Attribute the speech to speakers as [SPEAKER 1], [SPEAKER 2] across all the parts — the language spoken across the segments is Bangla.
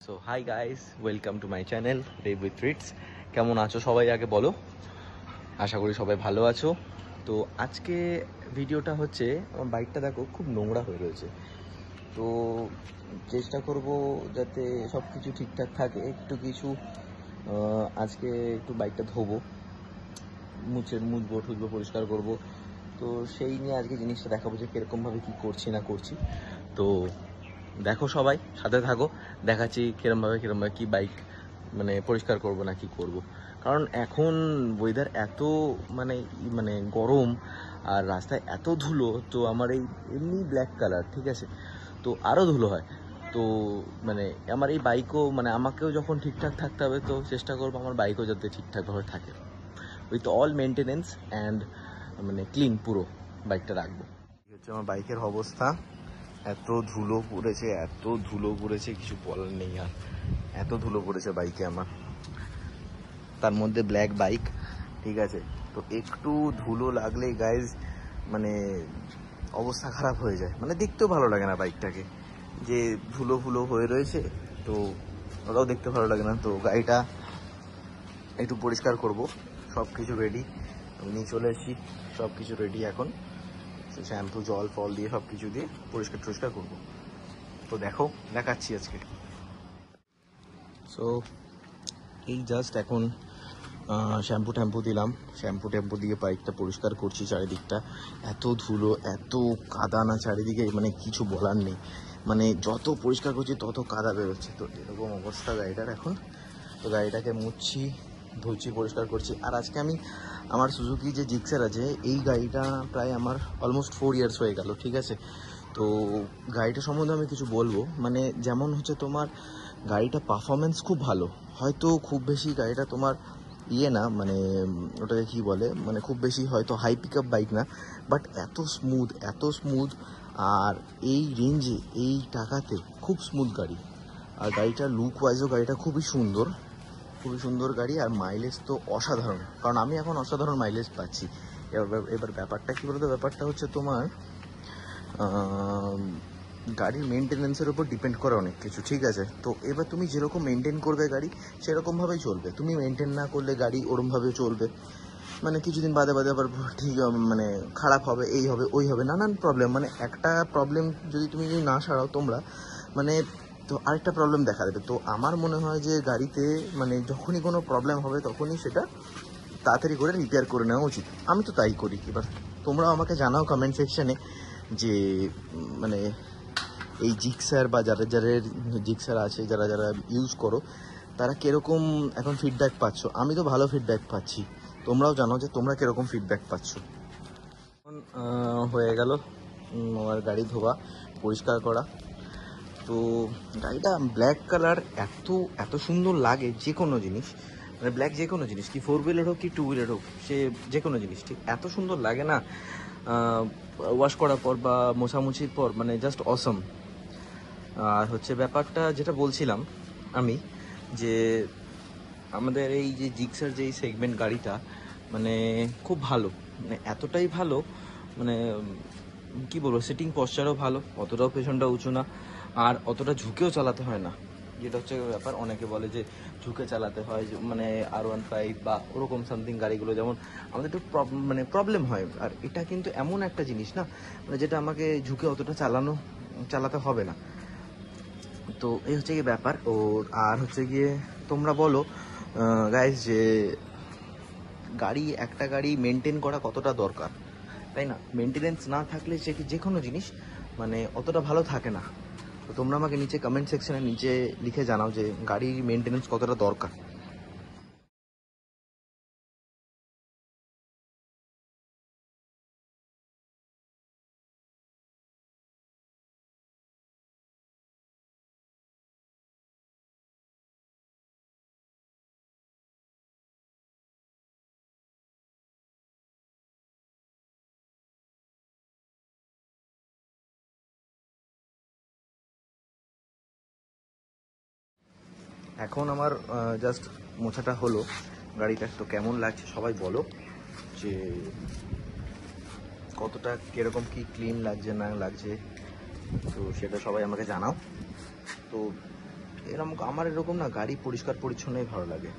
[SPEAKER 1] So hi guys, welcome to my channel Dave with treats. কেমন আছো সবাই আগে বলো। আশা করি সবাই ভালো আছো। তো আজকে ভিডিওটা হচ্ছে, আমার বাইকটা দেখো খুব নোংরা হয়ে রয়েছে। তো চেষ্টা করব যাতে সব কিছু ঠিকঠাক থাকে। একটু কিছু আজকে একটু বাইকটা ধোবো, মুছবো টুছবো, পরিষ্কার করব। তো সেই নিয়ে আজকে জিনিসটা দেখাবো যে কীরকমভাবে কী করছি না করছি। তো দেখো সবাই সাথে থাকো, দেখাচ্ছি কিরমভাবে কি বাইক মানে পরিষ্কার করব না কি করব। কারণ এখন ওয়েদার এত মানে মানে গরম আর রাস্তায় এত ধুলো। তো আমার এই এমনি ব্ল্যাক কালার, ঠিক আছে, তো আরও ধুলো হয়। তো মানে আমার এই বাইকও মানে আমাকেও যখন ঠিকঠাক থাকতে হবে, তো চেষ্টা করবো আমার বাইকও যাতে ঠিকঠাকভাবে থাকে, উইথ অল মেনটেনেন্স অ্যান্ড মানে ক্লিন পুরো বাইকটা রাখবো। হচ্ছে আমার বাইকের অবস্থা, এত ধুলো পড়েছে কিছু বলার নেই। আর এত ধুলো পড়েছে বাইকে আমার, তার মধ্যে ব্ল্যাক বাইক, ঠিক আছে। তো একটু ধুলো লাগলেই গাইজ মানে অবস্থা খারাপ হয়ে যায়, মানে দেখতেও ভালো লাগে না বাইকটাকে, যে ধুলো ফুলো হয়ে রয়েছে। তো ওটাও দেখতে ভালো লাগে না। তো গাড়িটা একটু পরিষ্কার করব, সব কিছু রেডি, আমি নিয়ে চলে এসেছি, সব কিছু রেডি। এখন শ্যাম্পু জল ফল দিয়ে সব কিছু দিয়ে পরিষ্কার করবো। তো দেখাচ্ছি আজকে। সো এই জাস্ট এখন শ্যাম্পু দিলাম, শ্যাম্পু দিয়ে বাইকটা পরিষ্কার করছি। চারিদিকটা এত ধুলো, এত কাদা না চারিদিকে, মানে কিছু বলার নেই। মানে যত পরিষ্কার করছি তত কাদা বেরোচ্ছে। তো এরকম অবস্থা গাড়িটার এখন। তো গাড়িটাকে মুছছি, ধুচ্ছি, পরিষ্কার করছি। আর আজকে আমি আমার সুজুকি যে জিক্সার আছে, এই গাড়িটা প্রায় আমার অলমোস্ট 4 ইয়ার্স হয়ে গেল, ঠিক আছে। তো গাড়িটা সম্বন্ধে আমি কিছু বলবো, মানে যেমন হচ্ছে তোমার গাড়িটা পারফরমেন্স খুব ভালো, হয়তো খুব বেশি গাড়িটা তোমার না, মানে ওটাকে কী বলে, মানে খুব বেশি হয়তো হাই পিক আপ বাইক না, বাট এত স্মুথ। আর এই রেঞ্জে এই টাকাতে খুব স্মুথ গাড়ি। আর গাড়িটার লুক ওয়াইজও গাড়িটা খুবই সুন্দর গাড়ি। আর মাইলেজ তো অসাধারণ, কারণ আমি এখন অসাধারণ মাইলেজ পাচ্ছি। এবার ব্যাপারটা কী বলতো, ব্যাপারটা হচ্ছে তোমার গাড়ির মেনটেনেন্সের উপর ডিপেন্ড করে অনেক কিছু, ঠিক আছে। তো এবার তুমি যেরকম মেনটেন করবে গাড়ি, সেরকমভাবেই চলবে। তুমি মেনটেন না করলে গাড়ি ওরমভাবে চলবে, মানে কিছুদিন বাদে আবার ঠিক মানে খারাপ হবে, এই হবে ওই হবে, নানান প্রবলেম। মানে একটা প্রবলেম যদি না সারাও তোমরা, মানে তো আরেকটা প্রবলেম দেখা দেবে। তো আমার মনে হয় যে গাড়িতে মানে যখনই কোনো প্রবলেম হবে তখনই সেটা তাড়াতাড়ি করে রিপেয়ার করে নেওয়া উচিত। আমি তো তাই করি। এবার তোমরাও আমাকে জানাও কমেন্ট সেকশানে যে মানে এই জিক্সার বা যাদের জিক্সার আছে, যারা ইউজ করো, তারা কীরকম এখন ফিডব্যাক পাচ্ছ। আমি তো ভালো ফিডব্যাক পাচ্ছি, তোমরাও জানো যে তোমরা কীরকম ফিডব্যাক পাচ্ছ। এখন হয়ে গেল আমার গাড়ি ধোয়া, পরিষ্কার করা। তো গাড়িটা ব্ল্যাক কালার, এত সুন্দর লাগে যে কোনো জিনিস, মানে ব্ল্যাক যে কোনো জিনিস, কি 4 হুইলার হোক কি 2 হুইলার হোক, সে যে কোনো জিনিস ঠিক এত সুন্দর লাগে না ওয়াশ করার পর বা মোছামুছির পর, মানে জাস্ট অসম। আর হচ্ছে ব্যাপারটা যেটা বলছিলাম আমি, যে আমাদের এই যে জিক্সার যে সেগমেন্ট গাড়িটা, মানে খুব ভালো, মানে এতটাই ভালো, মানে কি বলবো, সিটিং পশ্চারও ভালো, অতটাও পেছনটা উঁচু না, আর অতটা ঝুঁকেও চালাতে হয় না। যেটা হচ্ছে ব্যাপার, অনেকে বলে যে ঝুঁকে চালাতে হয়, মানে R15 বা ওরকম সামথিং গাড়িগুলো, যেমন আমাদের একটু মানে প্রবলেম হয়। আর এটা কিন্তু এমন একটা জিনিস না, মানে যেটা আমাকে ঝুঁকে অতটা চালাতে হবে না। তো এই হচ্ছে গিয়ে ব্যাপার। আর হচ্ছে গিয়ে তোমরা বলো গাইজ যে একটা গাড়ি মেনটেন করা কতটা দরকার, তাই না? মেনটেনেন্স না থাকলে যে কোনো জিনিস মানে অতটা ভালো থাকে না। তো তোমরা আমাকে নিচে কমেন্ট সেকশনে নিচে লিখে জানাও যে গাড়ির মেনটেনেন্স কতটা দরকার। এখন আমার জাস্ট মোছাটা হলো গাড়িটা। তো কেমন লাগছে সবাই বলো, যে কতটা কীরকম কি ক্লিন লাগছে না লাগছে, তো সেটা সবাই আমাকে জানাও। তো আমার এরকম না গাড়ি পরিষ্কার পরিচ্ছন্নই ভালো লাগে,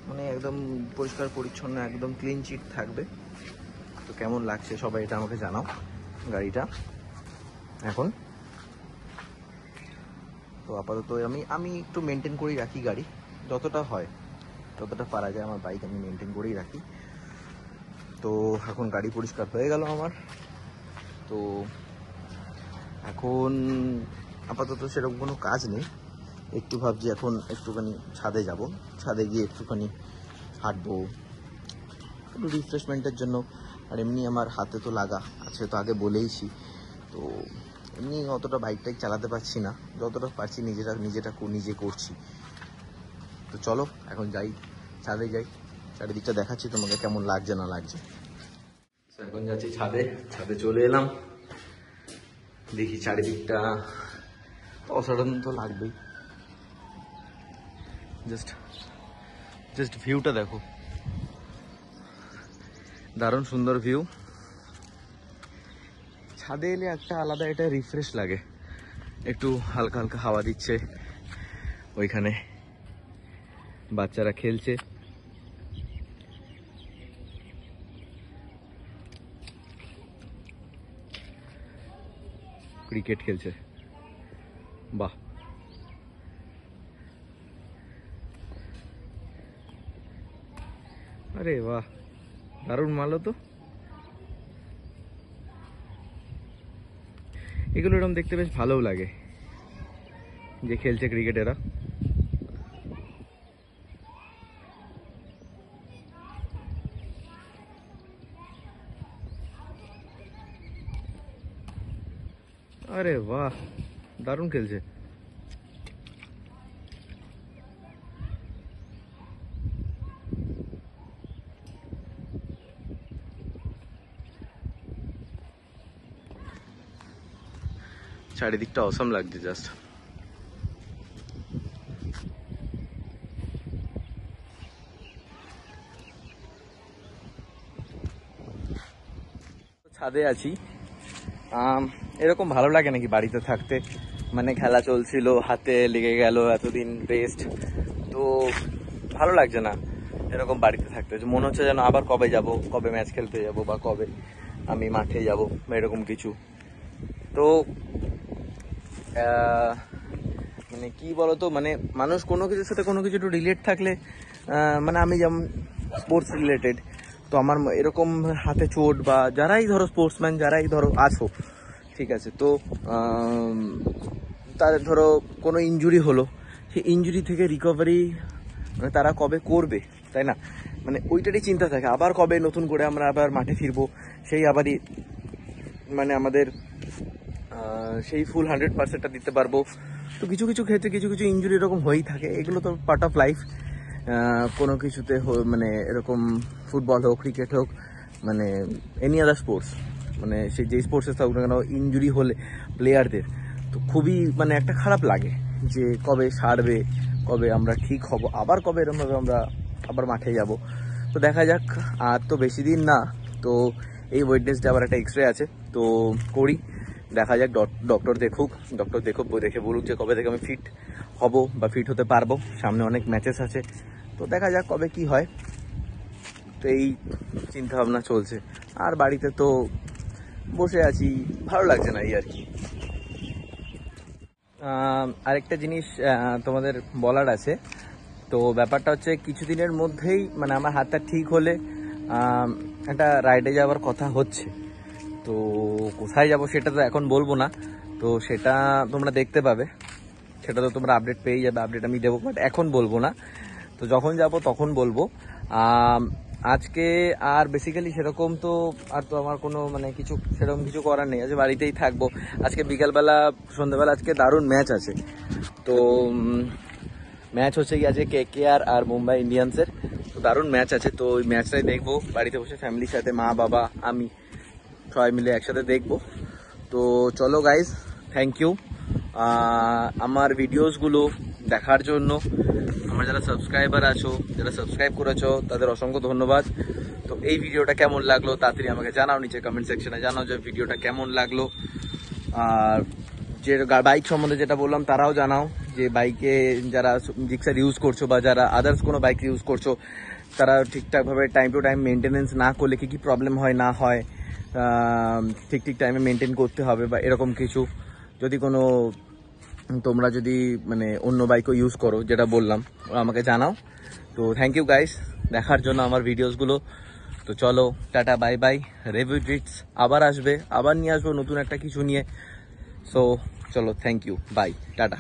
[SPEAKER 1] মানে একদম পরিষ্কার পরিচ্ছন্ন, একদম ক্লিন চিট থাকবে। তো কেমন লাগছে সবাই এটা আমাকে জানাও গাড়িটা এখন। তো আপাতত আমি একটু মেনটেন করেই রাখি গাড়ি, যতটা হয় ততটা পারা যায় আমার বাইক আমি মেনটেন করেই রাখি। তো এখন গাড়ি পরিষ্কার হয়ে গেল আমার। তো এখন আপাতত সেরকম কোনো কাজ নেই, একটু ভাবছি এখন একটুখানি ছাদে যাব, ছাদে গিয়ে একটুখানি হাঁটবো একটু রিফ্রেশমেন্টের জন্য। আর এমনি আমার হাতে তো লাগা আছে, তো আগে বলেইছি। তো এমনি অতটা বাইকটাই চালাতে পারছি না, যতটা পারছি নিজে করছি। তো চলো এখন যাই, ছাদে যাই, চারিদিকটা দেখাচ্ছি তোমাকে কেমন লাগছে না লাগছে। এখন যাচ্ছি ছাদে, ছাদে চলে এলাম, দেখি চারিদিকটা অসাধারণ তো লাগবেই। জাস্ট ভিউটা দেখো, দারুণ সুন্দর ভিউ। ছাদে এলে একটা আলাদা এটা রিফ্রেশ লাগে, একটু হালকা হালকা হাওয়া দিচ্ছে, ওইখানে বাচ্চারা খেলছে। ক্রিকেট খেলছে, বাহ। আরে বাহ, দারুণ মালো তো। এগুলো এরকম দেখতে বেশ ভালোও লাগে যে খেলছে ক্রিকেট এরা। আরে বাহ, দারুণ খেলছে। চারিদিকটা অসম লাগছে জাস্ট। ছাদে আছি, এরকম ভালো লাগে নাকি বাড়িতে থাকতে? মানে খেলা চলছিল, হাতে লেগে গেল, এতদিন রেস্ট, তো ভালো লাগছে না এরকম বাড়িতে থাকতে। মনে হচ্ছে যেন আবার কবে যাব, কবে ম্যাচ খেলতে যাব, বা কবে আমি মাঠে যাব, বা এরকম কিছু। তো মানে কি বলতো, মানে মানুষ কোনো কিছুর সাথে কোনো কিছু একটু রিলেট থাকলে, মানে আমি যেমন স্পোর্টস রিলেটেড, তো আমার এরকম হাতে চোট, বা যারাই ধরো স্পোর্টসম্যান যারাই ধরো আছো, ঠিক আছে, তো তাদের ধরো কোনো ইনজুরি হলো, সেই ইনজুরি থেকে রিকভারি মানে তারা কবে করবে, তাই না? মানে ওইটারই চিন্তা থাকে, আবার কবে নতুন করে আমরা আবার মাঠে ফিরবো, সেই আবারই মানে আমাদের সেই ফুল 100%টা দিতে পারবো। তো কিছু কিছু ক্ষেত্রে কিছু কিছু ইনজুরি এরকম হয়েই থাকে, এগুলো তো পার্ট অফ লাইফ। কোনো কিছুতে মানে এরকম ফুটবল হোক, ক্রিকেট হোক, মানে এনি আদার স্পোর্টস, মানে সেই যেই স্পোর্টসে থাকুক না কেন, ইনজুরি হলে প্লেয়ারদের তো খুবই মানে একটা খারাপ লাগে যে কবে সারবে, কবে আমরা ঠিক হব, আবার কবে এরকমভাবে আমরা আবার মাঠে যাব। তো দেখা যাক, আর তো বেশি দিন না। তো এই ওয়েডনেসডে আবার একটা এক্সরে আছে, তো করি, দেখা যাক। ডক্টর দেখুক, দেখে বলুক যে কবে থেকে আমি ফিট হব বা ফিট হতে পারবো। সামনে অনেক ম্যাচেস আছে, তো দেখা যাক কবে কি হয়। তো এই চিন্তা ভাবনা চলছে। আর বাড়িতে তো বসে আছি, ভালো লাগছে না এই আর কি। আরেকটা জিনিস তোমাদের বলার আছে, তো ব্যাপারটা হচ্ছে কিছুদিনের মধ্যেই মানে আমার হাতটা ঠিক হলে একটা রাইডে যাওয়ার কথা হচ্ছে। তো কোথায় যাব সেটা তো এখন বলবো না, তো সেটা তোমরা দেখতে পাবে, সেটা তো তোমরা আপডেট পেয়ে যাবে, আপডেট আমি দেবো, বাট এখন বলবো না। তো যখন যাব তখন বলবো। আজকে আর বেসিক্যালি সেরকম তো আর তো আমার কোনো মানে কিছু সেরকম কিছু করার নেই, আজকে বাড়িতেই থাকবো। আজকে বিকালবেলা সন্ধ্যাবেলা আজকে দারুণ ম্যাচ আছে, তো ম্যাচ হচ্ছে কি আজকে KKR আর মুম্বাই ইন্ডিয়ান্সের, তো দারুণ ম্যাচ আছে। তো ওই ম্যাচটাই দেখবো বাড়িতে বসে ফ্যামিলির সাথে, মা বাবা আমি সবাই মিলে একসাথে দেখবো। তো চলো গাইজ, থ্যাংক ইউ আমার ভিডিওসগুলো দেখার জন্য। আমার যারা সাবস্ক্রাইবার আছো, যারা সাবস্ক্রাইব করেছো, তাদের অসংখ্য ধন্যবাদ। তো এই ভিডিওটা কেমন লাগলো তাড়াতাড়ি আমাকে জানাও, নিচে কমেন্ট সেকশনে জানাও যে ভিডিওটা কেমন লাগলো। আর যে বাইক সম্বন্ধে যেটা বললাম তারাও জানাও যে বাইকে যারা জিক্সার ইউজ করছো বা যারা আদার্স কোনো বাইক ইউজ করছো, তারা ঠিকঠাকভাবে টাইম টু টাইম মেনটেনেন্স না করলে কী কী প্রবলেম হয় না হয়, ঠিক টাইমে মেনটেন করতে হবে বা এরকম কিছু। যদি কোনো তোমরা যদি মানে অন্য বাইকও ইউজ করো যেটা বললাম, আমাকে জানাও। তো থ্যাংক ইউ গাইস দেখার জন্য আমার ভিডিওসগুলো। তো চলো tata bye bye. Review treats আবার আসবে, আবার নিয়ে আসবো নতুন একটা কিছু নিয়ে। সো চলো, থ্যাংক ইউ, বাই, টাটা।